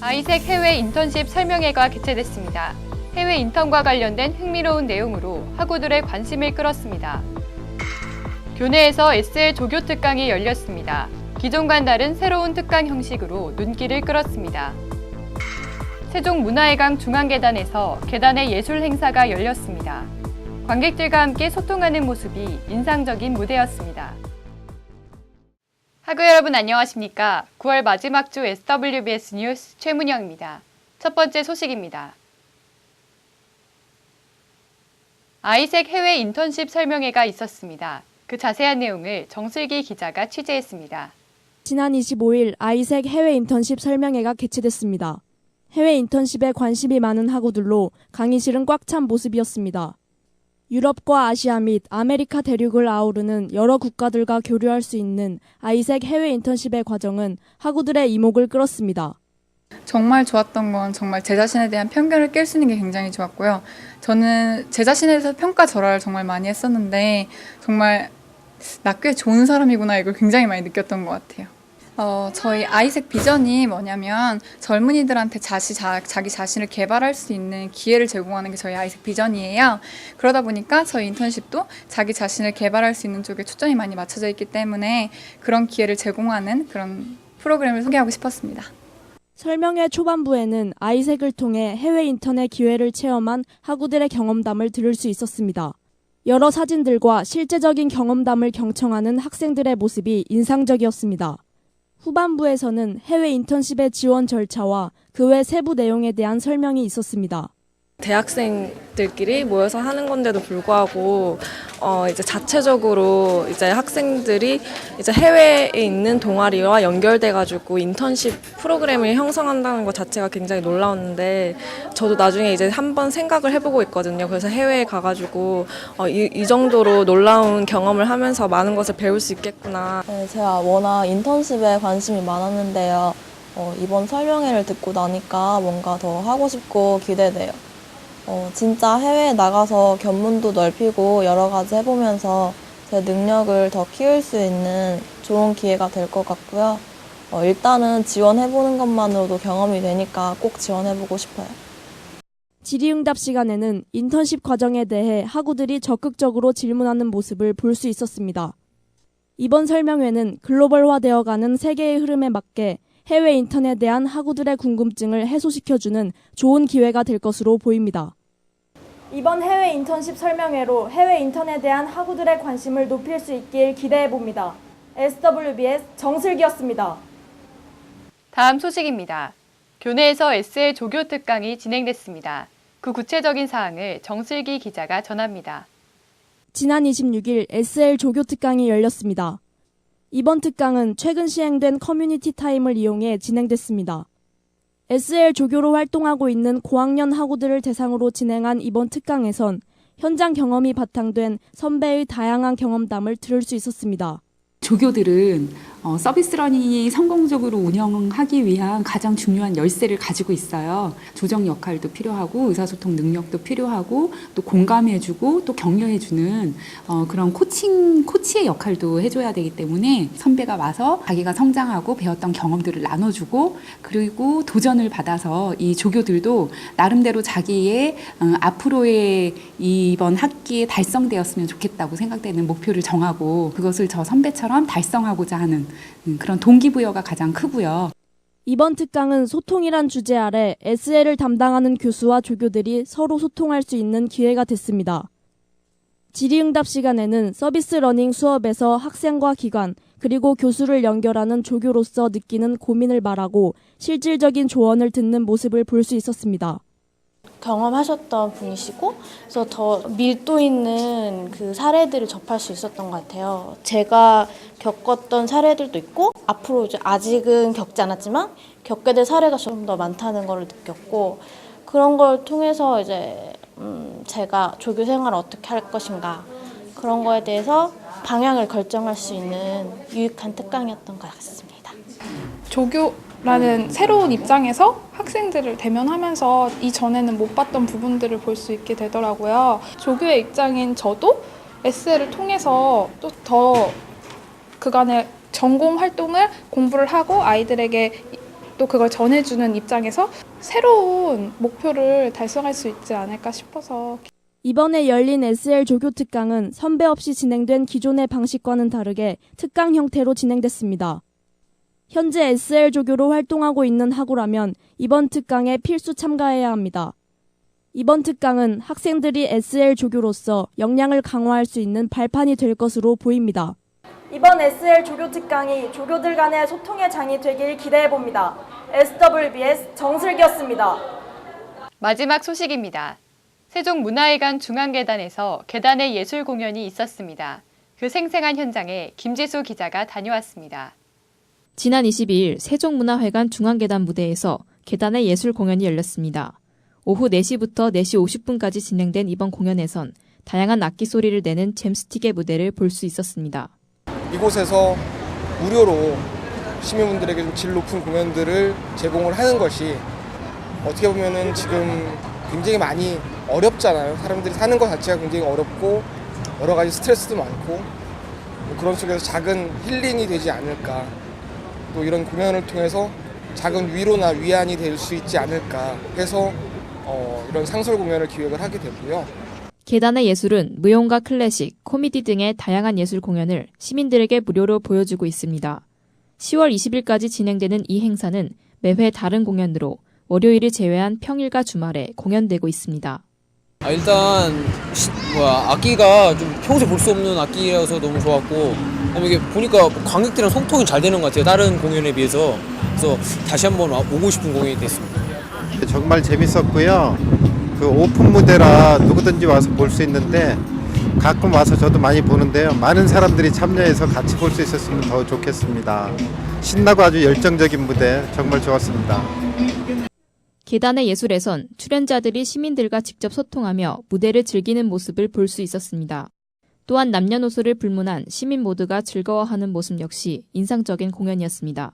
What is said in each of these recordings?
아이색 해외 인턴십 설명회가 개최됐습니다. 해외 인턴과 관련된 흥미로운 내용으로 학우들의 관심을 끌었습니다. 교내에서 SL 조교 특강이 열렸습니다. 기존과는 다른 새로운 특강 형식으로 눈길을 끌었습니다. 세종문화회관 중앙계단에서 계단의 예술 행사가 열렸습니다. 관객들과 함께 소통하는 모습이 인상적인 무대였습니다. 학우 여러분 안녕하십니까? 9월 마지막 주 SWBS 뉴스 최문영입니다. 첫 번째 소식입니다. 아이색 해외 인턴십 설명회가 있었습니다. 그 자세한 내용을 정슬기 기자가 취재했습니다. 지난 25일 아이색 해외 인턴십 설명회가 개최됐습니다. 해외 인턴십에 관심이 많은 학우들로 강의실은 꽉 찬 모습이었습니다. 유럽과 아시아 및 아메리카 대륙을 아우르는 여러 국가들과 교류할 수 있는 아이색 해외 인턴십의 과정은 학우들의 이목을 끌었습니다. 정말 좋았던 건 정말 제 자신에 대한 편견을 깰 수 있는 게 굉장히 좋았고요. 저는 제 자신에 대해서 평가절하를 정말 많이 했었는데 정말 나 꽤 좋은 사람이구나 이걸 굉장히 많이 느꼈던 것 같아요. 저희 아이색 비전이 뭐냐면 젊은이들한테 자기 자신을 개발할 수 있는 기회를 제공하는 게 저희 아이색 비전이에요. 그러다 보니까 저희 인턴십도 자기 자신을 개발할 수 있는 쪽에 초점이 많이 맞춰져 있기 때문에 그런 기회를 제공하는 그런 프로그램을 소개하고 싶었습니다. 설명회 초반부에는 아이색을 통해 해외 인턴의 기회를 체험한 학우들의 경험담을 들을 수 있었습니다. 여러 사진들과 실제적인 경험담을 경청하는 학생들의 모습이 인상적이었습니다. 후반부에서는 해외 인턴십의 지원 절차와 그 외 세부 내용에 대한 설명이 있었습니다. 대학생들끼리 모여서 하는 건데도 불구하고 이제 자체적으로 이제 학생들이 이제 해외에 있는 동아리와 연결돼 가지고 인턴십 프로그램을 형성한다는 것 자체가 굉장히 놀라웠는데 저도 나중에 이제 한번 생각을 해보고 있거든요. 그래서 해외에 가가지고 이 정도로 놀라운 경험을 하면서 많은 것을 배울 수 있겠구나. 네, 제가 워낙 인턴십에 관심이 많았는데요. 이번 설명회를 듣고 나니까 뭔가 더 하고 싶고 기대돼요. 진짜 해외에 나가서 견문도 넓히고 여러 가지 해보면서 제 능력을 더 키울 수 있는 좋은 기회가 될 것 같고요. 일단은 지원해보는 것만으로도 경험이 되니까 꼭 지원해보고 싶어요. 질의응답 시간에는 인턴십 과정에 대해 학우들이 적극적으로 질문하는 모습을 볼 수 있었습니다. 이번 설명회는 글로벌화되어가는 세계의 흐름에 맞게 해외 인턴에 대한 학우들의 궁금증을 해소시켜주는 좋은 기회가 될 것으로 보입니다. 이번 해외 인턴십 설명회로 해외 인턴에 대한 학우들의 관심을 높일 수 있길 기대해봅니다. SWBS 정슬기였습니다. 다음 소식입니다. 교내에서 SL 조교 특강이 진행됐습니다. 그 구체적인 사항을 정슬기 기자가 전합니다. 지난 26일 SL 조교 특강이 열렸습니다. 이번 특강은 최근 시행된 커뮤니티 타임을 이용해 진행됐습니다. SL 조교로 활동하고 있는 고학년 학우들을 대상으로 진행한 이번 특강에선 현장 경험이 바탕된 선배의 다양한 경험담을 들을 수 있었습니다. 조교들은 서비스 러닝이 성공적으로 운영하기 위한 가장 중요한 열쇠를 가지고 있어요. 조정 역할도 필요하고 의사소통 능력도 필요하고 또 공감해주고 또 격려해주는 그런 코치의 역할도 해줘야 되기 때문에 선배가 와서 자기가 성장하고 배웠던 경험들을 나눠주고 그리고 도전을 받아서 이 조교들도 나름대로 자기의 앞으로의 이번 학기에 달성되었으면 좋겠다고 생각되는 목표를 정하고 그것을 저 선배처럼 달성하고자 하는 그런 동기부여가 가장 크고요. 이번 특강은 소통이란 주제 아래 SL을 담당하는 교수와 조교들이 서로 소통할 수 있는 기회가 됐습니다. 질의응답 시간에는 서비스 러닝 수업에서 학생과 기관 그리고 교수를 연결하는 조교로서 느끼는 고민을 말하고 실질적인 조언을 듣는 모습을 볼 수 있었습니다. 경험하셨던 분이시고 그래서 더 밀도 있는 그 사례들을 접할 수 있었던 것 같아요. 제가 겪었던 사례들도 있고 앞으로 이제 아직은 겪지 않았지만 겪게 될 사례가 좀 더 많다는 걸 느꼈고 그런 걸 통해서 이제 제가 조교 생활을 어떻게 할 것인가 그런 거에 대해서 방향을 결정할 수 있는 유익한 특강이었던 것 같습니다. 조교라는 새로운 입장에서 학생들을 대면하면서 이전에는 못 봤던 부분들을 볼 수 있게 되더라고요. 조교의 입장인 저도 SL을 통해서 또 더 그간의 전공 활동을 공부를 하고 아이들에게 또 그걸 전해주는 입장에서 새로운 목표를 달성할 수 있지 않을까 싶어서. 이번에 열린 SL 조교 특강은 선배 없이 진행된 기존의 방식과는 다르게 특강 형태로 진행됐습니다. 현재 SL 조교로 활동하고 있는 학우라면 이번 특강에 필수 참가해야 합니다. 이번 특강은 학생들이 SL 조교로서 역량을 강화할 수 있는 발판이 될 것으로 보입니다. 이번 SL 조교 특강이 조교들 간의 소통의 장이 되길 기대해봅니다. SWBS 정슬기였습니다. 마지막 소식입니다. 세종문화회관 중앙계단에서 계단의 예술 공연이 있었습니다. 그 생생한 현장에 김지수 기자가 다녀왔습니다. 지난 22일 세종문화회관 중앙계단 무대에서 계단의 예술 공연이 열렸습니다. 오후 4시부터 4시 50분까지 진행된 이번 공연에선 다양한 악기 소리를 내는 잼스틱의 무대를 볼 수 있었습니다. 이곳에서 무료로 시민분들에게 좀 질 높은 공연들을 제공을 하는 것이 어떻게 보면은 지금 굉장히 많이 어렵잖아요. 사람들이 사는 것 자체가 굉장히 어렵고 여러 가지 스트레스도 많고 그런 속에서 작은 힐링이 되지 않을까. 또 이런 공연을 통해서 작은 위로나 위안이 될 수 있지 않을까 해서 이런 상설 공연을 기획을 하게 됐고요. 계단의 예술은 무용과 클래식, 코미디 등의 다양한 예술 공연을 시민들에게 무료로 보여주고 있습니다. 10월 20일까지 진행되는 이 행사는 매회 다른 공연으로 월요일을 제외한 평일과 주말에 공연되고 있습니다. 일단 악기가 좀 평소에 볼 수 없는 악기라서 너무 좋았고 그다음에 이게 보니까 관객들이랑 소통이 잘 되는 것 같아요. 다른 공연에 비해서. 그래서 다시 한번 오고 싶은 공연이 됐습니다. 정말 재밌었고요. 그 오픈 무대라 누구든지 와서 볼 수 있는데 가끔 와서 저도 많이 보는데요. 많은 사람들이 참여해서 같이 볼 수 있었으면 더 좋겠습니다. 신나고 아주 열정적인 무대 정말 좋았습니다. 계단의 예술에선 출연자들이 시민들과 직접 소통하며 무대를 즐기는 모습을 볼 수 있었습니다. 또한 남녀노소를 불문한 시민 모두가 즐거워하는 모습 역시 인상적인 공연이었습니다.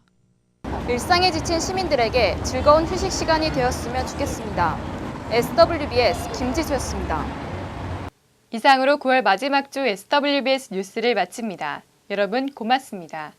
일상에 지친 시민들에게 즐거운 휴식 시간이 되었으면 좋겠습니다. SWBS 김지수였습니다. 이상으로 9월 마지막 주 SWBS 뉴스를 마칩니다. 여러분 고맙습니다.